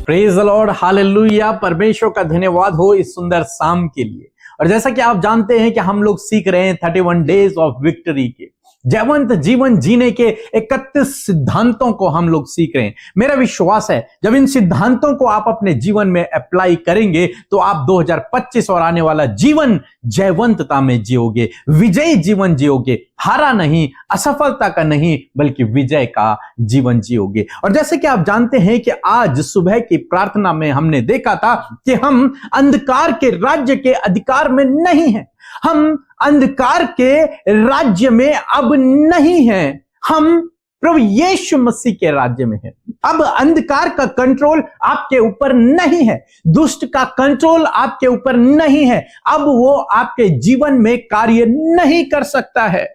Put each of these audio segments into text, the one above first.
Praise the Lord, hallelujah. परमेश्वर का धन्यवाद हो इस सुंदर शाम के लिए। और जैसा कि आप जानते हैं कि हम लोग सीख रहे हैं 31 डेज ऑफ विक्ट्री के जयवंत जीवन जीने के 31 सिद्धांतों को हम लोग सीख रहे हैं। मेरा विश्वास है जब इन सिद्धांतों को आप अपने जीवन में अप्लाई करेंगे तो आप 2025 और आने वाला जीवन जयवंतता में जियोगे, विजयी जीवन जियोगे, हारा नहीं, असफलता का नहीं, बल्कि विजय का जीवन जियोगे। और जैसे कि आप जानते हैं कि आज सुबह की प्रार्थना में हमने देखा था कि हम अंधकार के राज्य के अधिकार में नहीं हैं, हम अंधकार के राज्य में अब नहीं हैं, हम प्रभु यीशु मसीह के राज्य में हैं। अब अंधकार का कंट्रोल आपके ऊपर नहीं है, दुष्ट का कंट्रोल आपके ऊपर नहीं है, अब वो आपके जीवन में कार्य नहीं कर सकता है।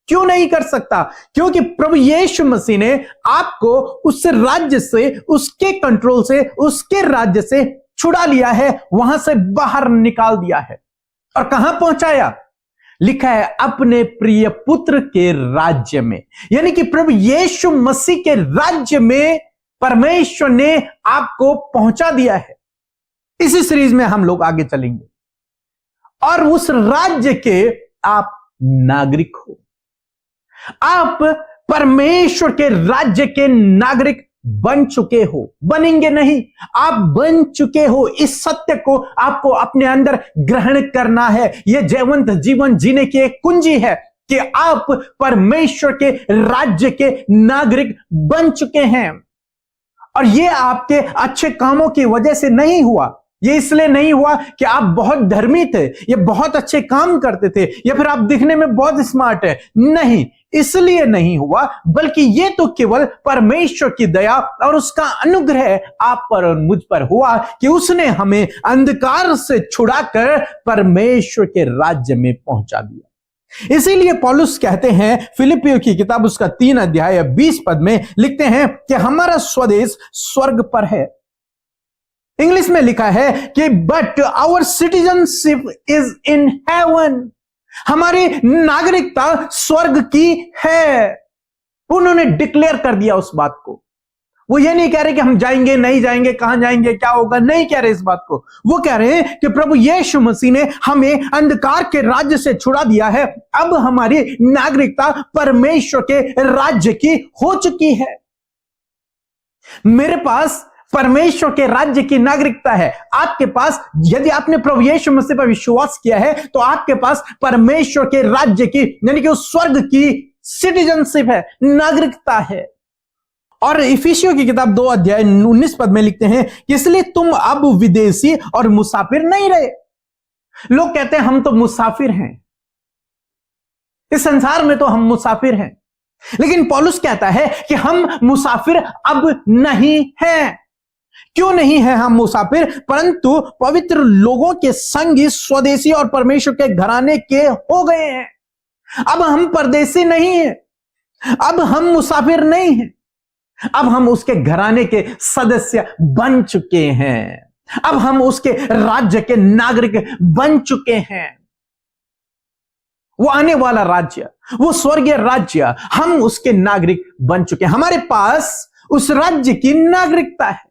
क्यों नहीं कर सकता? क्योंकि प्रभु यीशु मसीह ने आपको उस राज्य से, उसके कंट्रोल से, उसके राज्य से छुड़ा लिया है, वहां से बाहर निकाल दिया है। और कहां पहुंचाया? लिखा है अपने प्रिय पुत्र के राज्य में, यानी कि प्रभु यीशु मसीह के राज्य में परमेश्वर ने आपको पहुंचा दिया है। इसी सीरीज में हम लोग आगे चलेंगे और उस राज्य के आप नागरिक हो। आप परमेश्वर के राज्य के नागरिक बन चुके हो, बनेंगे नहीं, आप बन चुके हो। इस सत्य को आपको अपने अंदर ग्रहण करना है। यह जयवंत जीवन जीने की एक कुंजी है कि आप परमेश्वर के राज्य के नागरिक बन चुके हैं। और यह आपके अच्छे कामों की वजह से नहीं हुआ, ये इसलिए नहीं हुआ कि आप बहुत धर्मी थे, ये बहुत अच्छे काम करते थे, या फिर आप दिखने में बहुत स्मार्ट है, नहीं, इसलिए नहीं हुआ, बल्कि ये तो केवल परमेश्वर की दया और उसका अनुग्रह आप पर और मुझ पर हुआ कि उसने हमें अंधकार से छुड़ाकर परमेश्वर के राज्य में पहुंचा दिया। इसीलिए पौलुस कहते हैं फिलिपियों की किताब उसका 3 अध्याय 20 पद में लिखते हैं कि हमारा स्वदेश स्वर्ग पर है। इंग्लिश में लिखा है कि but our citizenship is in heaven, हमारी नागरिकता स्वर्ग की है। उन्होंने डिक्लेयर कर दिया उस बात को। वो ये नहीं कह रहे कि हम जाएंगे नहीं जाएंगे, कहां जाएंगे, क्या होगा, नहीं कह रहे इस बात को। वो कह रहे हैं कि प्रभु यीशु मसीह ने हमें अंधकार के राज्य से छुड़ा दिया है, अब हमारी नागरिकता परमेश्वर के राज्य की हो चुकी है। मेरे पास परमेश्वर के राज्य की नागरिकता है, आपके पास, यदि आपने प्रभु यीशु मसीह पर विश्वास किया है तो आपके पास परमेश्वर के राज्य की, यानी कि उस स्वर्ग की सिटीजनशिप है, नागरिकता है। और इफिसियों की किताब 2 अध्याय 19 पद में लिखते हैं कि इसलिए तुम अब विदेशी और मुसाफिर नहीं रहे। लोग कहते हैं हम तो मुसाफिर हैं, इस संसार में तो हम मुसाफिर हैं, लेकिन पौलुस कहता है कि हम मुसाफिर अब नहीं हैं। क्यों नहीं है हम मुसाफिर? परंतु पवित्र लोगों के संगी, स्वदेशी और परमेश्वर के घराने के हो गए हैं। अब हम परदेशी नहीं हैं, अब हम मुसाफिर नहीं हैं, अब हम उसके घराने के सदस्य बन चुके हैं, अब हम उसके राज्य के नागरिक बन चुके हैं। वो आने वाला राज्य, वो स्वर्गीय राज्य, हम उसके नागरिक बन चुके हैं। हमारे पास उस राज्य की नागरिकता है।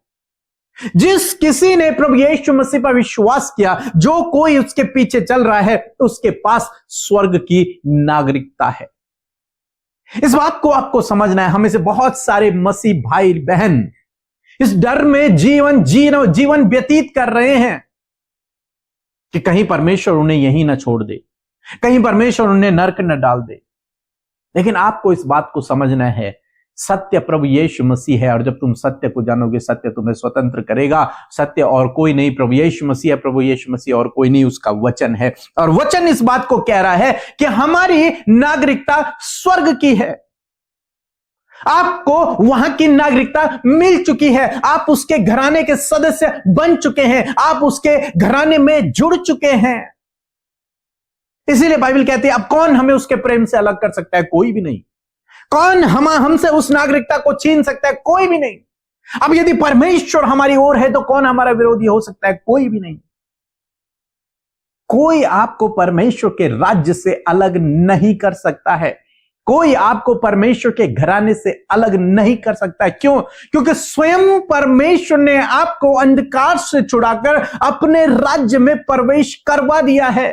जिस किसी ने प्रभु यीशु मसीह पर विश्वास किया, जो कोई उसके पीछे चल रहा है, उसके पास स्वर्ग की नागरिकता है। इस बात को आपको समझना है। हमें से बहुत सारे मसीह भाई बहन इस डर में जीवन व्यतीत कर रहे हैं कि कहीं परमेश्वर उन्हें यहीं ना छोड़ दे, कहीं परमेश्वर उन्हें नरक न डाल दे। लेकिन आपको इस बात को समझना है, सत्य प्रभु यीशु मसीह है, और जब तुम सत्य को जानोगे, सत्य तुम्हें स्वतंत्र करेगा। सत्य और कोई नहीं, प्रभु यीशु मसीह है, प्रभु यीशु मसीह और कोई नहीं, उसका वचन है। और वचन इस बात को कह रहा है कि हमारी नागरिकता स्वर्ग की है। आपको वहां की नागरिकता मिल चुकी है, आप उसके घराने के सदस्य बन चुके हैं, आप उसके घराने में जुड़ चुके हैं। इसीलिए बाइबल कहती है अब कौन हमें उसके प्रेम से अलग कर सकता है? कोई भी नहीं। कौन हमसे उस नागरिकता को छीन सकता है? कोई भी नहीं। अब यदि परमेश्वर हमारी ओर है तो कौन हमारा विरोधी हो सकता है? कोई भी नहीं। कोई आपको परमेश्वर के राज्य से अलग नहीं कर सकता है। कोई आपको परमेश्वर के घराने से अलग नहीं कर सकता है। क्यों? क्योंकि स्वयं परमेश्वर ने आपको अंधकार से छुड़ाकर अपने राज्य में प्रवेश करवा दिया है।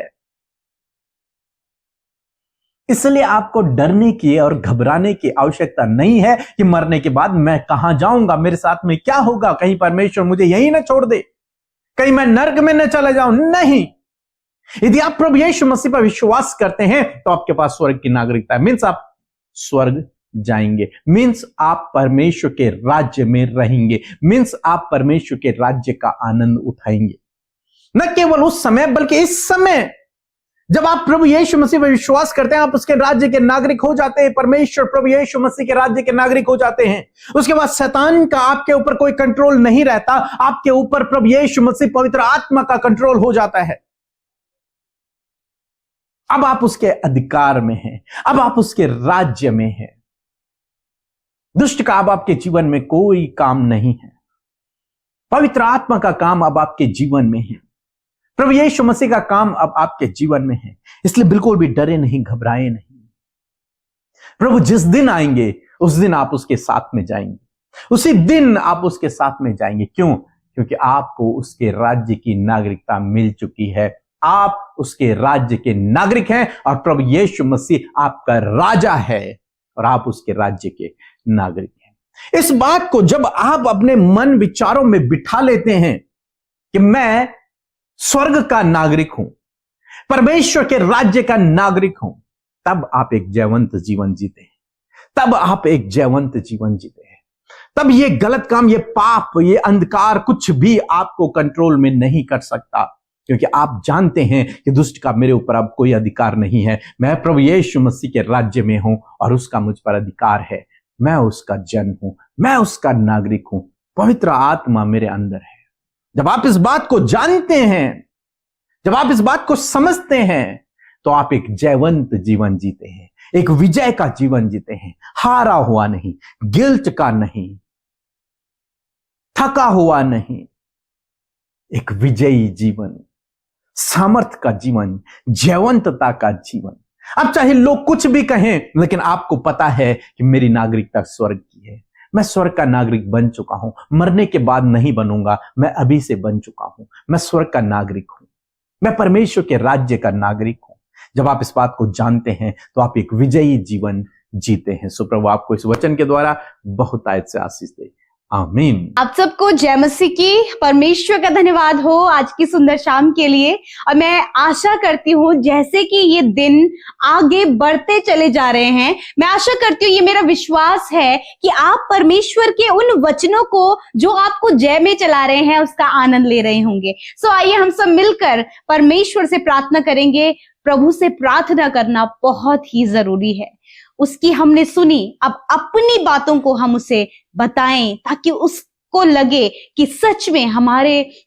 इसलिए आपको डरने की और घबराने की आवश्यकता नहीं है कि मरने के बाद मैं कहां जाऊंगा, मेरे साथ में क्या होगा, कहीं परमेश्वर मुझे यहीं ना छोड़ दे, कहीं मैं नर्क में न चला जाऊं। नहीं, यदि आप प्रभु यीशु मसीह पर विश्वास करते हैं तो आपके पास स्वर्ग की नागरिकता है। मीन्स आप स्वर्ग जाएंगे, मीन्स आप परमेश्वर के राज्य में रहेंगे, मीन्स आप परमेश्वर के राज्य का आनंद उठाएंगे। न केवल उस समय बल्कि इस समय जब आप प्रभु यीशु मसीह पर विश्वास करते हैं, आप उसके राज्य के नागरिक हो जाते हैं। परमेश्वर प्रभु यीशु मसीह के राज्य के नागरिक हो जाते हैं। उसके बाद शैतान का आपके ऊपर कोई कंट्रोल नहीं रहता। आपके ऊपर प्रभु यीशु मसीह पवित्र आत्मा का कंट्रोल हो जाता है। अब आप उसके अधिकार में हैं, अब आप उसके राज्य में हैं। दुष्ट का अब आपके जीवन में कोई काम नहीं है। पवित्र आत्मा का काम अब आपके जीवन में है। प्रभु यीशु मसीह का काम अब आपके जीवन में है। इसलिए बिल्कुल भी डरे नहीं, घबराए नहीं। प्रभु जिस दिन आएंगे उस दिन आप उसके साथ में जाएंगे, उसी दिन आप उसके साथ में जाएंगे। क्यों? क्योंकि आपको उसके राज्य की नागरिकता मिल चुकी है। आप उसके राज्य के नागरिक हैं और प्रभु यीशु मसीह आपका राजा है और आप उसके राज्य के नागरिक हैं। इस बात को जब आप अपने मन विचारों में बिठा लेते हैं कि मैं स्वर्ग का नागरिक हूं, परमेश्वर के राज्य का नागरिक हूं, तब आप एक जयवंत जीवन जीते हैं। तब आप एक जयवंत जीवन जीते हैं। तब ये गलत काम, ये पाप, ये अंधकार कुछ भी आपको कंट्रोल में नहीं कर सकता, क्योंकि आप जानते हैं कि दुष्ट का मेरे ऊपर अब कोई अधिकार नहीं है। मैं प्रभु यीशु मसीह के राज्य में हूं और उसका मुझ पर अधिकार है। मैं उसका जन हूं, मैं उसका नागरिक हूं। पवित्र आत्मा मेरे अंदर है। जब आप इस बात को जानते हैं, जब आप इस बात को समझते हैं, तो आप एक जयवंत जीवन जीते हैं, एक विजय का जीवन जीते हैं। हारा हुआ नहीं, गिल्ट का नहीं, थका हुआ नहीं, एक विजयी जीवन, सामर्थ का जीवन, जयवंतता का जीवन। अब चाहे लोग कुछ भी कहें, लेकिन आपको पता है कि मेरी नागरिकता स्वर्ग की है। मैं स्वर्ग का नागरिक बन चुका हूं। मरने के बाद नहीं बनूंगा, मैं अभी से बन चुका हूं। मैं स्वर्ग का नागरिक हूं, मैं परमेश्वर के राज्य का नागरिक हूं। जब आप इस बात को जानते हैं तो आप एक विजयी जीवन जीते हैं। सो प्रभु आपको इस वचन के द्वारा बहुत आयत से आशीष दे। आमीन। आप सबको जय मसीह की। परमेश्वर का धन्यवाद हो आज की सुंदर शाम के लिए। और मैं आशा करती हूँ जैसे कि ये दिन आगे बढ़ते चले जा रहे हैं, मैं आशा करती हूँ, ये मेरा विश्वास है कि आप परमेश्वर के उन वचनों को जो आपको जय में चला रहे हैं उसका आनंद ले रहे होंगे। सो आइए हम सब मिलकर परमेश्वर से प्रार्थना करेंगे। प्रभु से प्रार्थना करना बहुत ही जरूरी है। उसकी हमने सुनी, अब अपनी बातों को हम उसे बताएं ताकि उसको लगे कि सच में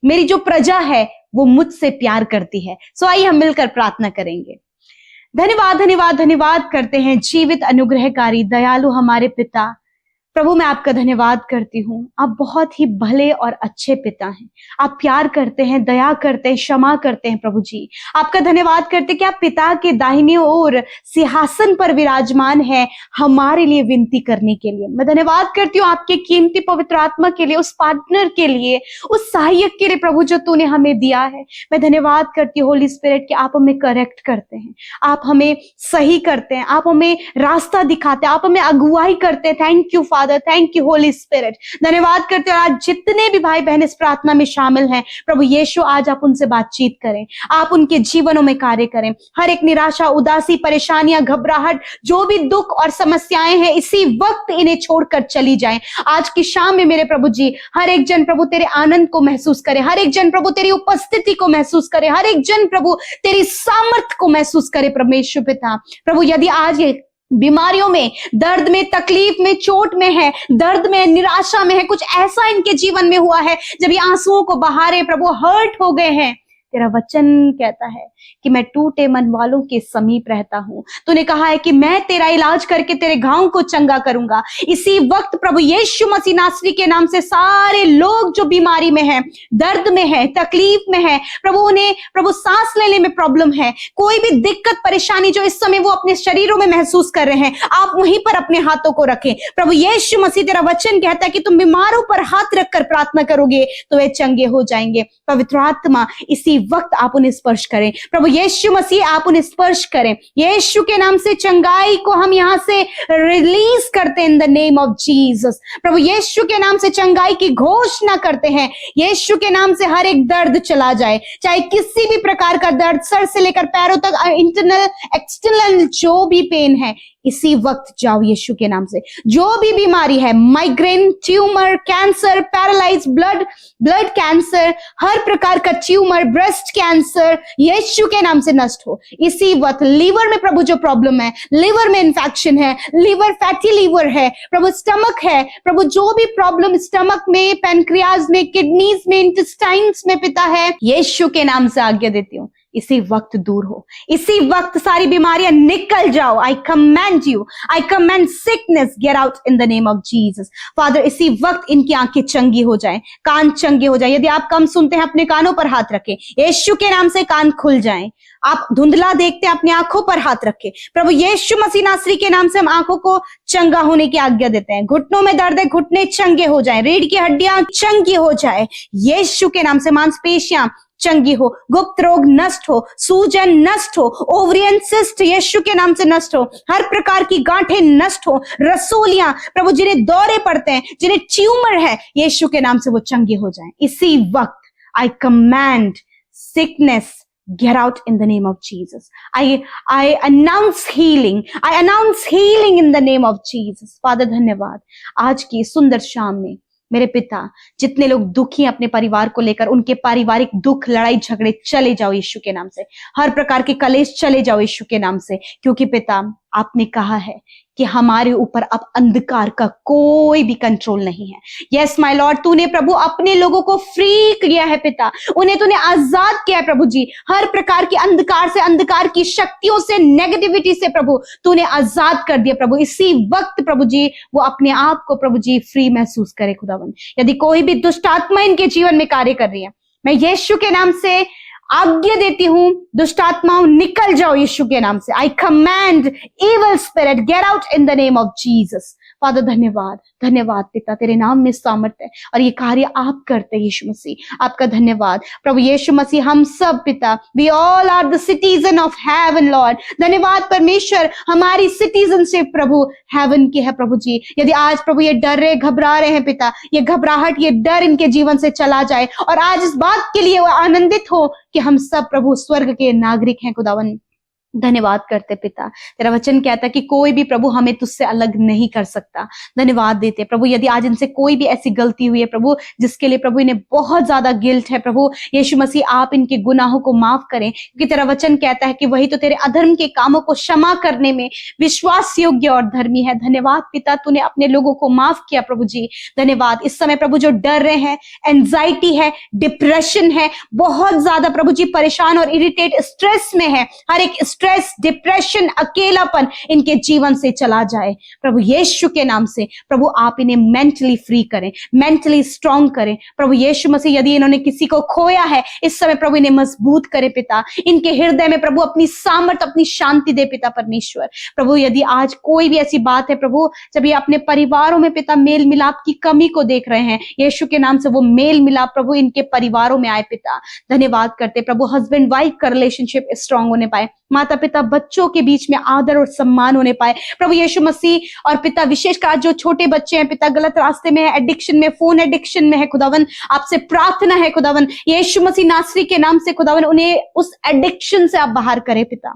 मेरी जो प्रजा है वो मुझसे प्यार करती है। सो आइए हम मिलकर प्रार्थना करेंगे। धन्यवाद धन्यवाद धन्यवाद करते हैं जीवित अनुग्रहकारी दयालु हमारे पिता। प्रभु मैं आपका धन्यवाद करती हूँ। आप बहुत ही भले और अच्छे पिता हैं। आप प्यार करते हैं, दया करते हैं, क्षमा करते हैं। प्रभु जी आपका धन्यवाद करते कि आप पिता के दाहिनी ओर सिंहासन पर विराजमान है हमारे लिए विनती करने के लिए। मैं धन्यवाद करती हूँ आपके कीमती पवित्र आत्मा के लिए, उस पार्टनर के लिए, उस सहायक के लिए प्रभु जो तूने हमें दिया है। मैं धन्यवाद करती हूँ होली स्पिरिट कि आप हमें करेक्ट करते हैं, आप हमें सही करते हैं, आप हमें रास्ता दिखाते हैं, आप हमें अगुवाई करते हैं। Thank you father, thank you Holi spirit. धन्यवाद करते हैं। आज जितने भी भाई बहन इस प्रार्थना में शामिल हैं प्रभु यीशु आज आप उनसे बातचीत करें, आप उनके जीवनों में कार्य करें। हर एक निराशा, उदासी, परेशानियां, घबराहट, जो भी दुख और समस्याएं हैं इसी वक्त इन्हें छोड़कर चली जाएं। आज की शाम में मेरे प्रभु जी हर एक जन प्रभु तेरे आनंद को महसूस करे, हर एक जन प्रभु तेरी उपस्थिति को महसूस करे, हर एक जन प्रभु तेरी सामर्थ को महसूस करे। परमेश्वर पिता प्रभु यदि आज ये बीमारियों में, दर्द में, तकलीफ में, चोट में है, दर्द में, निराशा में है, कुछ ऐसा इनके जीवन में हुआ है जब ये आंसुओं को बहा रहे प्रभु, हर्ट हो गए हैं, तेरा वचन कहता है कि मैं टूटे मन वालों के समीप रहता हूं। तूने कहा है कि मैं तेरा इलाज करके तेरे घाव को चंगा करूंगा। इसी वक्त प्रभु यीशु मसीह नासरी के नाम से सारे लोग जो बीमारी में हैं, दर्द में है, तकलीफ में है, प्रभु उन्हें प्रभु सांस लेने में प्रॉब्लम है, कोई भी दिक्कत परेशानी जो इस समय वो अपने शरीरों में महसूस कर रहे हैं, आप वहीं पर अपने हाथों को रखें। प्रभु यीशु मसीह तेरा वचन कहता है कि तुम बीमारों पर हाथ रखकर प्रार्थना करोगे तो वे चंगे हो जाएंगे। पवित्र आत्मा इसी वक्त आप उन्हें स्पर्श करें। प्रभु यीशु मसीह आप उन्हें स्पर्श करें। यीशु के नाम से चंगाई को हम यहां से रिलीज करते हैं in the name of Jesus. प्रभु यीशु के नाम से चंगाई की घोषणा करते हैं। यीशु के नाम से हर एक दर्द चला जाए, चाहे किसी भी प्रकार का दर्द, सर से लेकर पैरों तक, इंटरनल एक्सटर्नल जो भी पेन है, इसी वक्त जाओ यीशु के नाम से। जो भी बीमारी है, migraine, tumour, cancer, paralyse, blood cancer, हर प्रकार का ट्यूमर, ब्रेस्ट कैंसर, यीशु के नाम से नष्ट हो। इसी वक्त लीवर में प्रभु जो प्रॉब्लम है, लीवर में इंफेक्शन है, लीवर फैटी लीवर है, प्रभु स्टमक है, प्रभु जो भी प्रॉब्लम स्टमक में, पैनक्रियाज में, किडनीज में, इंटेस्टाइन्स में पिता है, यीशु के नाम से आज्ञा देती हूँ, इसी वक्त दूर हो। इसी वक्त सारी बीमारियां निकल जाओ। आई command you, I command sickness get out in the name of Jesus. Father इसी वक्त इनकी आंखें चंगी हो जाएं, कान चंगे हो जाएं। यदि आप कम सुनते हैं अपने कानों पर हाथ रखें, यीशु के नाम से कान खुल जाएं। आप धुंधला देखते हैं, अपनी आंखों पर हाथ रखें। प्रभु यीशु मसीह नासरी के नाम से हम आंखों को चंगा होने की आज्ञा देते हैं। घुटनों में दर्द है, घुटने चंगे हो जाएं, रीढ़ की हड्डियां चंगी हो जाए यीशु के नाम से। मांसपेशियां चंगी हो, गुप्त रोग नष्ट हो, सूजन नष्ट हो, ओवरियन सिस्ट यीशु के नाम से नष्ट हो, हर प्रकार की गांठें नष्ट हो, रसोलियां प्रभु जिन्हें दौरे पड़ते हैं, जिन्हें ट्यूमर है, यीशु के नाम से वो चंगे हो जाएं। इसी वक्त आई command sickness get out in the name of Jesus. I announce healing. I announce healing in the name of Jesus. Father धन्यवाद आज की सुंदर शाम में मेरे पिता, जितने लोग दुखी हैं अपने परिवार को लेकर, उनके पारिवारिक दुख, लड़ाई झगड़े चले जाओ यीशु के नाम से। हर प्रकार के कलेश चले जाओ यीशु के नाम से, क्योंकि पिता आपने कहा है कि हमारे ऊपर अब अंधकार का कोई भी कंट्रोल नहीं है। यस माय लॉर्ड, तूने प्रभु अपने लोगों को फ्री किया है पिता, उन्हें तूने आजाद किया है प्रभु जी। हर प्रकार के अंधकार से, अंधकार की शक्तियों से, नेगेटिविटी से प्रभु तूने आजाद कर दिया प्रभु। इसी वक्त प्रभु जी वो अपने आप को प्रभु जी फ्री महसूस करे खुदावन। यदि कोई भी दुष्ट आत्मा इनके जीवन में कार्य कर रही है, मैं यीशु के नाम से आज्ञा देती हूं, दुष्ट आत्माओं निकल जाओ यीशु के नाम से। आई command evil spirit get out in the name of Jesus. Father धन्यवाद, धन्यवाद पिता, तेरे नाम में सामर्थ्य है और ये कार्य आप करते हैं यीशु मसीह। आपका धन्यवाद प्रभु यीशु मसीह। हम सब पिता, we all are the citizen of heaven lord. धन्यवाद परमेश्वर, हमारी सिटीजनशिप प्रभु हेवन की है प्रभु जी। यदि आज प्रभु ये डर रहे, घबरा रहे हैं पिता, ये घबराहट, ये डर इनके जीवन से चला जाए और आज इस बात के लिए वो आनंदित हो कि हम सब प्रभु स्वर्ग के नागरिक हैं खुदावन। धन्यवाद करते पिता, तेरा वचन कहता है कि कोई भी प्रभु हमें तुझसे अलग नहीं कर सकता। धन्यवाद देते प्रभु, यदि आज इनसे कोई भी ऐसी गलती हुई है प्रभु जिसके लिए प्रभु इन्हें बहुत ज्यादा गिल्ट है, प्रभु यीशु मसीह आप इनके गुनाहों को माफ करें, क्योंकि तेरा वचन कहता है कि वही तो तेरे अधर्म के कामों को क्षमा करने में विश्वास योग्य और धर्मी है। धन्यवाद पिता, तूने अपने लोगों को माफ किया प्रभु जी। धन्यवाद इस समय प्रभु जो डर रहे हैं, एंजाइटी है, डिप्रेशन है, बहुत ज्यादा प्रभु जी परेशान और इरिटेट, स्ट्रेस में है, हर एक स्ट्रेस, डिप्रेशन, अकेलापन इनके जीवन से चला जाए प्रभु यीशु के नाम से। प्रभु आप इन्हें मेंटली फ्री करें, मेंटली स्ट्रांग करें प्रभु यीशु मसीह। यदि इन्होंने किसी को खोया है इस समय प्रभु इन्हें मजबूत करे पिता, इनके हृदय में प्रभु अपनी सामर्थ, अपनी शांति दे पिता परमेश्वर। प्रभु यदि आज कोई भी ऐसी बात है प्रभु, जब ये अपने परिवारों में पिता मेल मिलाप की कमी को देख रहे हैं, यीशु के नाम से वो मेल मिलाप प्रभु इनके परिवारों में आए पिता। धन्यवाद करते प्रभु, हस्बैंड वाइफ का रिलेशनशिप स्ट्रांग होने पाए, माता पिता बच्चों के बीच में आदर और सम्मान होने पाए प्रभु यीशु मसीह। और पिता विशेषकर जो छोटे बच्चे हैं पिता, गलत रास्ते में है, एडिक्शन में, फोन एडिक्शन में है खुदावन, आपसे प्रार्थना है खुदावन यीशु मसीह नासरी के नाम से खुदावन, उन्हें उस एडिक्शन से आप बाहर करें पिता।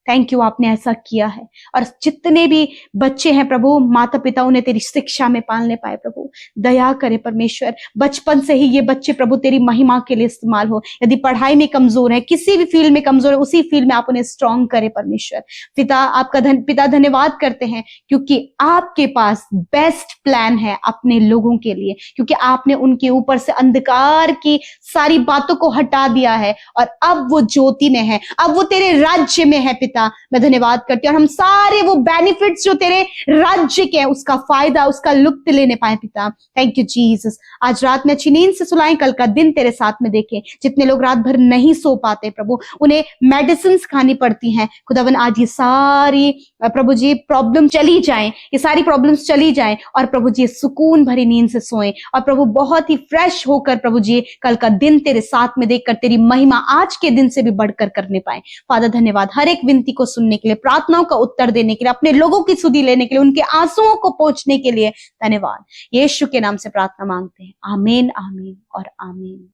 थैंक यू, आपने ऐसा किया है। और जितने भी बच्चे हैं प्रभु, माता पिता उन्हें तेरी शिक्षा में पालने पाए प्रभु, दया करे परमेश्वर। बचपन से ही ये बच्चे प्रभु तेरी महिमा के लिए इस्तेमाल हो। यदि पढ़ाई में कमजोर है, किसी भी फील्ड में कमजोर है, उसी फील्ड में आप उन्हें स्ट्रांग करे परमेश्वर। पिता आपका पिता धन्यवाद करते हैं क्योंकि आपके पास बेस्ट प्लान है अपने लोगों के लिए, क्योंकि आपने उनके ऊपर से अंधकार की सारी बातों को हटा दिया है और अब वो ज्योति में है, अब वो तेरे राज्य में है। पिता मैं धन्यवाद करती हूँ और हम सारे वो बेनिफिट्स जो तेरे राज्य के हैं उसका फायदा, उसका लुत्फ लेने पाए पिता। Thank you Jesus. आज रात में अच्छी नींद से सुलाएं, कल का दिन तेरे साथ में देखें। जितने लोग रात भर नहीं सो पाते प्रभु, उन्हें मेडिसिन खानी पड़ती हैं, खुदावन आज ये सारी प्रभु जी प्रॉब्लम चली जाएं, ये सारी प्रॉब्लम्स चली जाएं और प्रभु जी सुकून भरी नींद से सोएं और प्रभु बहुत ही फ्रेश होकर प्रभु जी कल का दिन तेरे साथ में देखकर तेरी महिमा आज के दिन से भी बढ़कर करने पाए। फादर धन्यवाद हर एक विनती को सुनने के लिए, प्रार्थनाओं का उत्तर देने के लिए, अपने लोगों की सुधि लेने के लिए, उनके आंसुओं को पोंछने के लिए धन्यवाद। यीशु के नाम से प्रार्थना मांगते हैं, आमीन आमीन और आमीन।